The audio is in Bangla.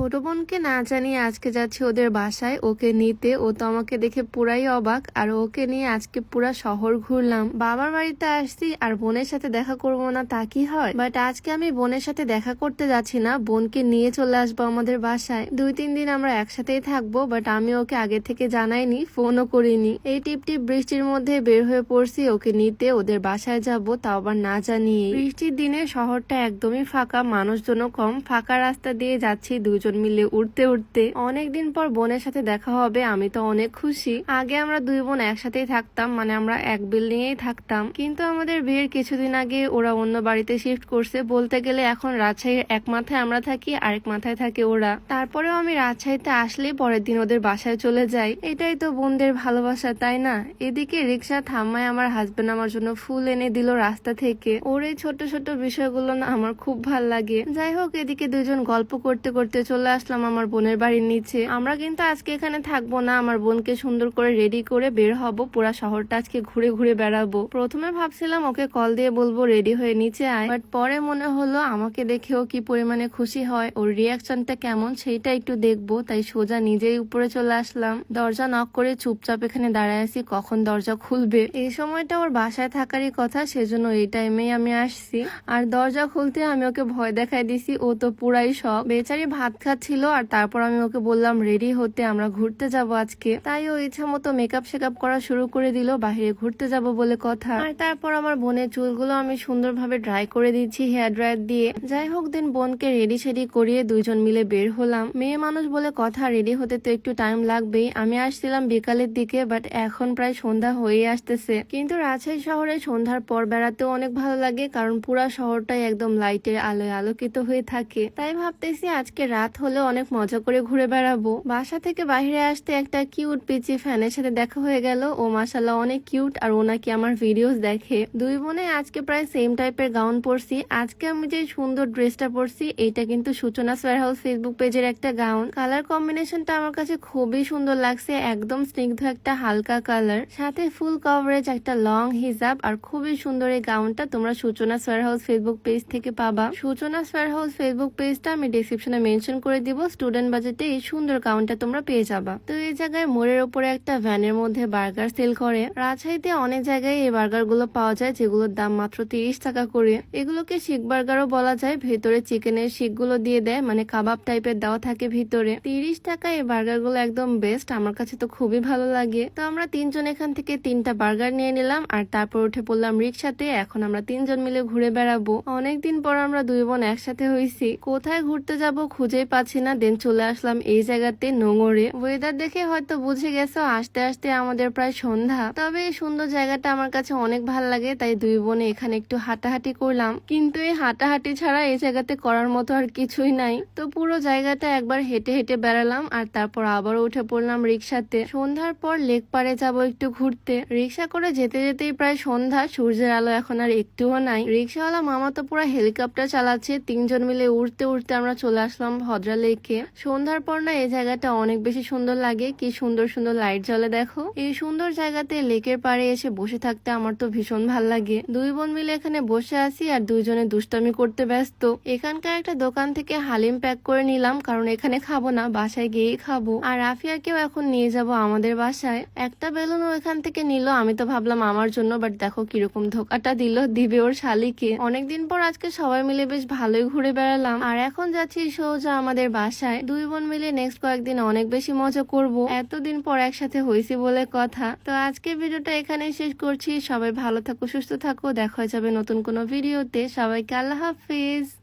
ছোট বোনকে না জানিয়ে আজকে যাচ্ছি ওদের বাসায় ওকে নিতে। ও তো আমাকে দেখে পুরাই অবাক, আর ওকে নিয়ে আজকে পুরা শহর ঘুরলাম। বাবার বাড়িতে আসছি আর বোনের সাথে দেখা করব না তা কি হয়? বাট আজকে আমি বোনের সাথে দেখা করতে যাচ্ছি না, বোনকে নিয়ে চলে আসবো আমাদের বাসায়। 2-3 দিন আমরা একসাথেই থাকবো, বাট আমি ওকে আগে থেকে জানাইনি, ফোনও করিনি। এই টিপ টিপ বৃষ্টির মধ্যে বের হয়ে পড়ছি ওকে নিতে ওদের বাসায় যাব, তাও আবার না জানিয়ে। বৃষ্টির দিনে শহরটা একদমই ফাঁকা, মানুষজনও কম। ফাঁকা রাস্তা দিয়ে যাচ্ছি দুজন মিলে উঠতে উঠতে। অনেকদিন পর বোনের সাথে দেখা হবে, আমি তো অনেক খুশি। আগে আমরা দুই বোন একসাথেই থাকতাম, মানে আমরা এক বিল্ডিং এই থাকতাম, কিন্তু আমাদের বিয়ের কিছুদিন আগে ওরা অন্য বাড়িতে শিফট করছে। বলতে গেলে এখন রাজশাহীর এক মাথায় আমরা থাকি, আরেক মাথায় থাকে ওরা। তারপরেও আমি রাজশাহীতে আসলে পরের দিন ওদের বাসায় চলে যাই। এটাই তো বোনদের ভালোবাসা, তাই না? এদিকে রিক্সা থামায় আমার হাজবেন্ড আমার জন্য ফুল এনে দিল রাস্তা থেকে। ওর এই ছোট ছোট বিষয়গুলো না আমার খুব ভাল লাগে। যাই হোক, এদিকে দুজন গল্প করতে করতে চলে আসলাম আমার বোনের বাড়ির নিচে। আমরা কিন্তু আজকে এখানে থাকবো না, আমার বোনকে সুন্দর করে রেডি করে বের হব, পুরা শহরটা আজকে ঘুরে ঘুরে বেড়াবো। প্রথমে ভাবছিলাম ওকে কল দিয়ে বলবো রেডি হয়ে নিচে আয়, বাট পরে মনে হলো আমাকে দেখেও কি পরিমাণে খুশি হয়, ওর রিয়াকশনটা কেমন সেইটা একটু দেখবো। তাই সোজা নিজেই উপরে চলে আসলাম। দরজা নক করে চুপচাপ এখানে দাঁড়ায় আছি, কখন দরজা খুলবে। এই সময়টা ওর বাসায় থাকারই কথা, সেজন্য এই টাইমেই আমি আসছি। আর দরজা খুলতে আমি ওকে ভয় দেখাই দিছি, ও তো পুরাই শখ। বেচারি ভাত খাচ্ছিল, আর তারপর আমি ওকে বললাম রেডি হতে, আমরা ঘুরতে যাব আজকে। তাই ও ইচ্ছা মতো মেকআপ শেকআপ করা শুরু করে দিল, বাহিরে ঘুরতে যাব বলে কথা। আর তারপর আমার বোনের চুলগুলো আমি সুন্দরভাবে ড্রাই করে দিচ্ছি হেয়ার ড্রায়ার দিয়ে। যাই হোক, দিন বোনকে রেডি সেডি করিয়ে দুইজন মিলে বের হলাম। মেয়ে মানুষ বলে কথা, রেডি হতে তো একটু টাইম লাগবেই। আমি আসছিলাম বিকালের দিকে, বাট এখন প্রায় সন্ধ্যা হয়ে আসতেছে। কিন্তু রাজশাহী শহরে সন্ধ্যার পর বেড়াতেও অনেক ভালো লাগে, কারণ পুরা শহরটাই একদম লাইটের আলোয় আলোকিত হয়ে থাকে। তাই ভাবতেছি আজকে রাত হলে অনেক মজা করে ঘুরে বেড়াবো। বাসা থেকে বাইরে আসতে একটা কিউট পিচি ফ্যানের সাথে দেখা হয়ে গেল। ও মাশাআল্লাহ অনেক কিউট, আর ও নাকি আমার ভিডিওস দেখে। দুই বোনে আজকে প্রায় সেম টাইপের গাউন পরছি। আজকে আমি যে সুন্দর ড্রেসটা পরছি, এটা কিন্তু সূচনা ওয়্যার হাউস ফেসবুক পেজের একটা গাউন। কালার কম্বিনেশনটা আমার কাছে খুবই সুন্দর লাগছে, একদম স্নিগ্ধ একটা হালকা কালার, সাথে ফুল কভারেজ একটা লং হিজাব। আর খুবই সুন্দর এই গাউনটা তোমরা সূচনা ওয়্যার হাউস ফেসবুক পেজ থেকে পাবা। সূচনা ওয়্যার হাউস ফেসবুক পেজটা আমি ডেসক্রিপশনে মেনশন করে দিব। স্টুডেন্ট বাজেটে এই সুন্দর গাউনটা তোমরা পেয়ে যাবা। তো এই জায়গায় মোড়ের উপরে একটা ভ্যানের মধ্যে বার্গার সেল করে। রাজশাহীতে অনেক জায়গায় এই বার্গার গুলো পাওয়া যায়, যেগুলোর দাম মাত্র 30 টাকা করে। এগুলোকে শিক বার্গারও বলা যায়। ভেতরে চিকেনের শিক গুলো দিয়ে দেয়, মানে কাবাব টাইপের দেওয়া থাকে ভিতরে। 30 টাকায় এই বার্গার গুলো একদম বেস্ট, আমার কাছে তো খুবই ভালো লাগে। তো আমরা তিনজন এখান থেকে 3টা বার্গার নিয়ে নিলাম, আর তারপর উঠে পড়লাম রিক্সাতে। এখন আমরা তিনজন মিলে ঘুরে বেড়াবো। অনেকদিন পর আমরা দুই বোন একসাথে হয়েছি। কোথায় ঘুরতে যাব খুঁজেই পাচ্ছি না, দেন চলে আসলাম এই জায়গাতে নোংরে। ওয়েদার দেখে হয়তো বুঝে গেছো আসতে আসতে আমাদের প্রায় সন্ধ্যা। তবে এই সুন্দর জায়গাটা আমার কাছে অনেক ভালো লাগে, তাই দুই বোনে এখানে একটু হাঁটাহাঁটি করলাম। কিন্তু এই হাঁটাহাঁটি ছাড়া এই জায়গাতে করার মতো আর কিছুই নাই। তো পুরো জায়গাটা একবার হেঁটে হেঁটে বেড়ালাম, আর তারপর আবার উঠে পড়লাম রিক্সাতে। সন্ধ্যার পর লেক পাড়ে যাব একটু ঘুরতে। রিক্সা করে যেতে যেতেই প্রায় সন্ধ্যা, সূর্যের আলো এখন আর একটুও নাই। রিক্সাওয়ালা মামা তো পুরো হেলিকপ্টার চালাচ্ছে। তিনজন মিলে উঠতে উঠতে আমরা চলে আসলাম ভদ্রা লেকে। সন্ধ্যার পর না এই জায়গাটা অনেক বেশি সুন্দর লাগে, কি সুন্দর সুন্দর লাইট জ্বলে দেখো। এই সুন্দর জায়গাতে লেকের পাড়ে এসে বসে থাকতে আমার তো ভীষণ ভাল লাগে। দুই বোন মিলে এখানে বসে আছি, আর দুইজনে দুষ্টামি করতে ব্যস্ত। এখানকার একটা দোকান থেকে হালিম প্যাক করে নিলাম, কারণ এখানে খাবো না, বাসায় গিয়েই খাবো। আর রাফিয়াকেও এখন নিয়ে যাব আমাদের বাসায়। একটা বেলুনও এখান থেকে নিল, আমি তো ভাবলাম আমার জন্য, বাট দেখো কিরকম ধোকাটা দিল, দিবে ওর শালিকে। অনেকদিন পর আজকে সবাই মিলে বেশ ভালোই ঘুরে বেড়ালাম, আর এখন যাচ্ছি সোজা আমাদের বাসায়। দুই বোন মিলে নেক্সট কয়েকদিন অনেক বেশি মজা করব, এতদিন পর একসাথে হয়েছি বলে কথা। তো আজকে ভিডিওটা এখানেই শেষ করছি। সবাই ভালো থাকো, সুস্থ থাকো, দেখা হয়ে যাবে নতুন কোনো ভিডিওতে। সবাইকে আল্লাহ হাফিজ।